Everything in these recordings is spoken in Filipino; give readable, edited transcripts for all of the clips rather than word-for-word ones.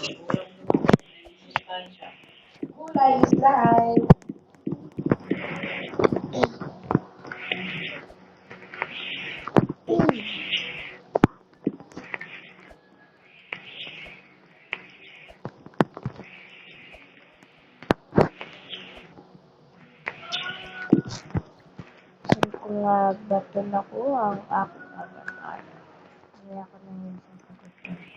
Kulay is life. Kung bato na ko ang aking avatar. Kaya ko na yun sa pagkakas.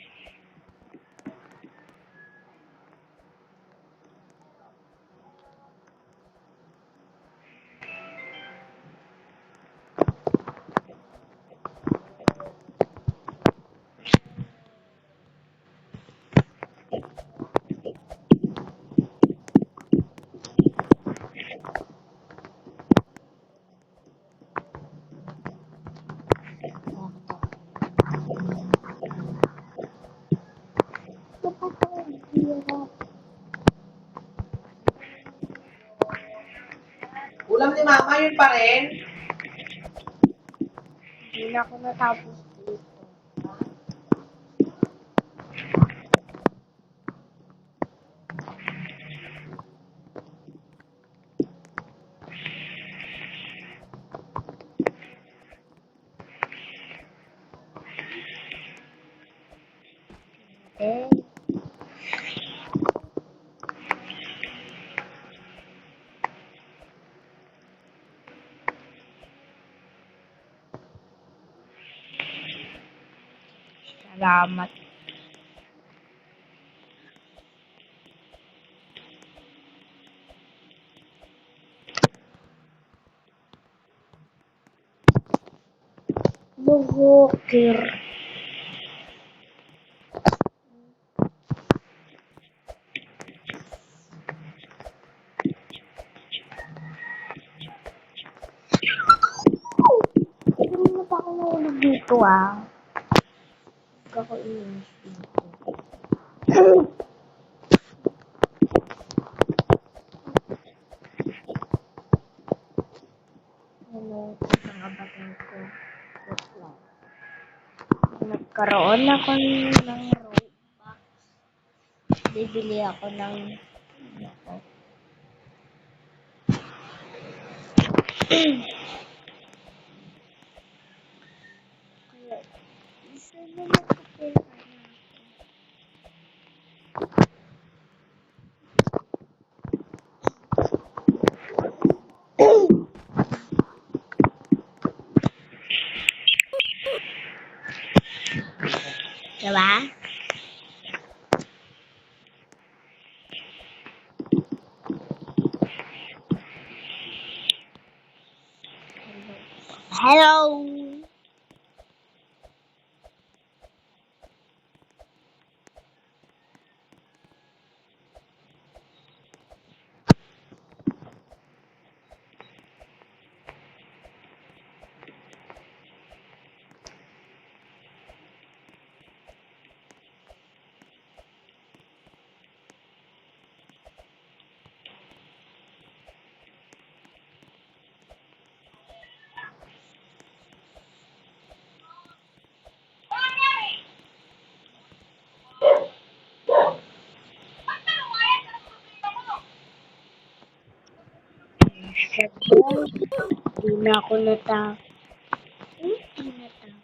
Ulam ni Mama, yun pa rin. Hindi na ako natapos dito. Eh, salamat. Buhokir. Hindi na pa ako nahulog dito ah. Huwag ako inis dito. Ano, isang abatang ko. Wait lang. Nagkaroon ako ng Robux. Bibili ako ng ako. Kaya, isa na nakapira na ako. Diba? Hello! Hindi na ako natapos. Hindi natapos.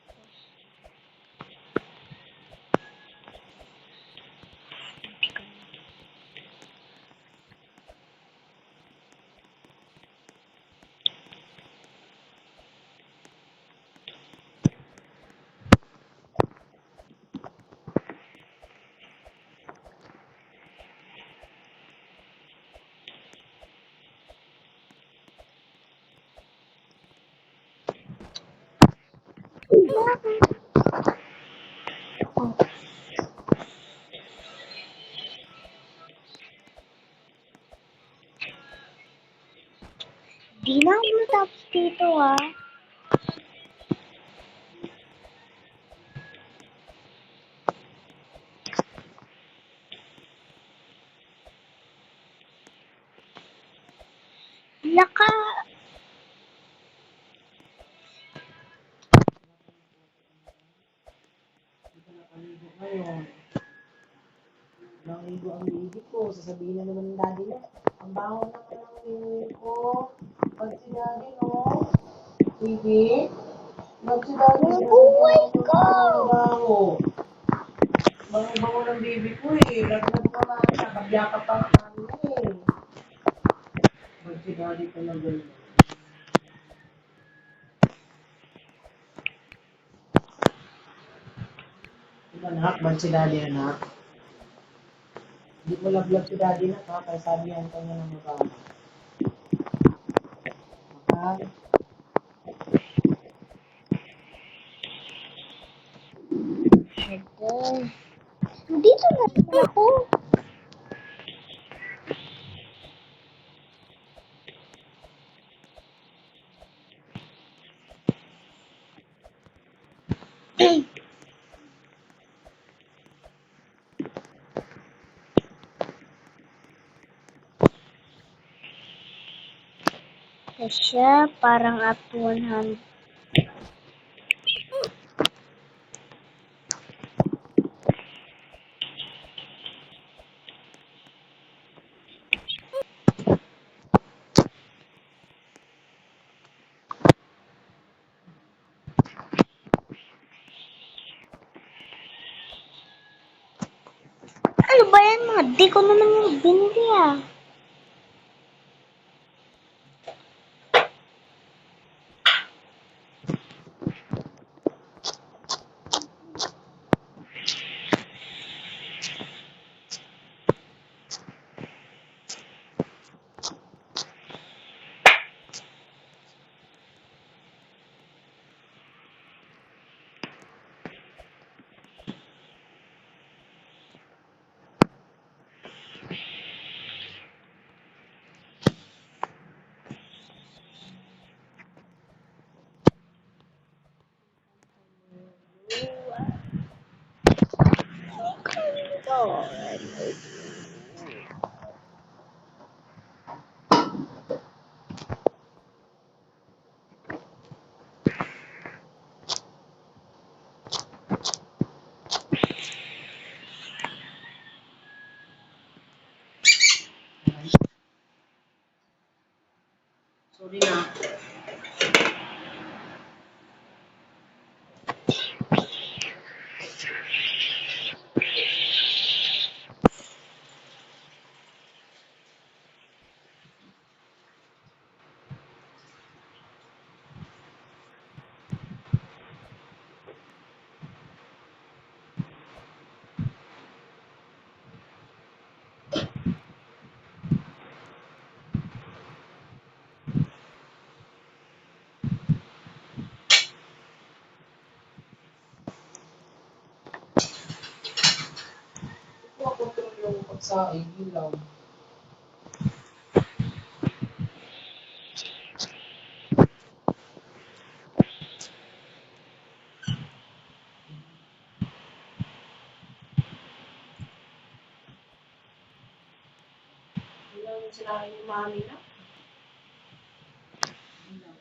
Di na ako natapos dito ah. Laka. Ngayon. Nanghigo ang baby ko. Sasabihin na naman ng daddy niya. Ang baho naman ang baby ko. Pag si daddy, no? Baby? Pag si daddy, Ang buhay ko! baho. Bango-bango ng baby ko eh. Laglag pa nga siya. Kabyakap pa nga namin eh. Pag si daddy talaga. Anak, bad si daddy anak. Hindi ko laglag si daddy na ha. Kaya sabihan ko niya ng mabaho. Mahal. Ito. Dito na naman ako. Siya parang at 100. Ano ba yan mga? Di ko naman yung binili ah. Sorry na. Ito ako control yung pagsaing. Ilaw. Ilaw yung sinahin ni mami na. Ilaw.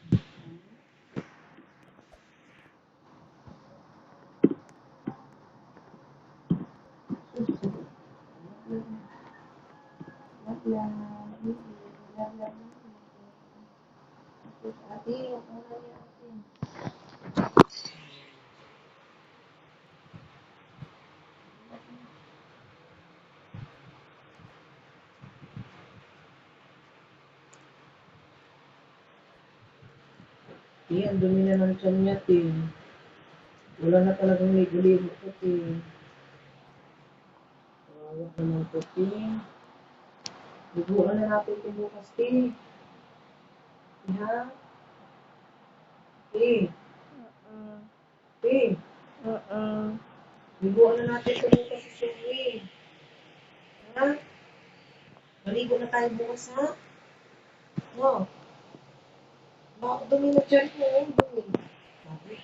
Ate, huwag mo na yan, ate. Ang dumi na ng tiyan niya, te. Wala na talagang ligo-ligo ko, te. Tawag naman ko, te. Liguan na natin ito bukas, te. Ha? Te. Te. Liguan na natin ito bukas, te. Ha? Maligo na tayo bukas, ha? No. Dumi na tiyan mo, dumi. Sabi.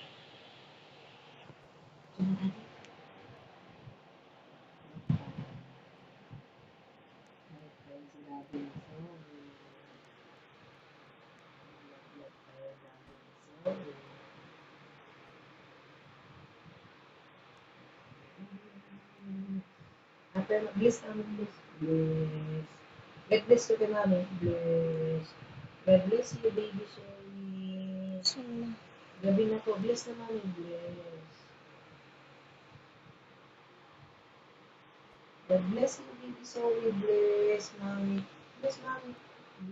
tayo mag-bless namin, bless. Bless. Get bless ko kay mami. Bless. God bless you, baby Sherry. Sino? Gabi na po. Bless na mami. Bless. God bless you, baby Sherry. Bless, mami. Bless, mami.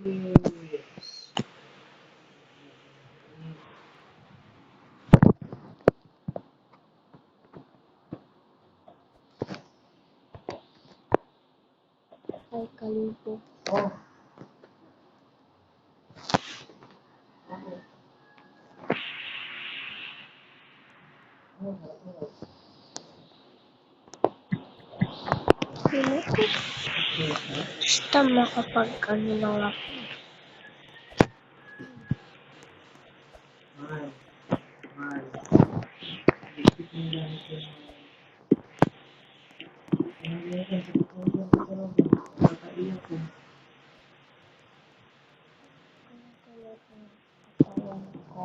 Bless. Ay, kalibo. Oh. Ako. Sino ko? Basta makapag ano lang ako. Mahal. Mahal. Bigit mo lang ito. Nangyayari sa pagkakas ko talaga. Nakakaiyak ko. Katawan ko.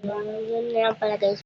So, yun na lang pala guys.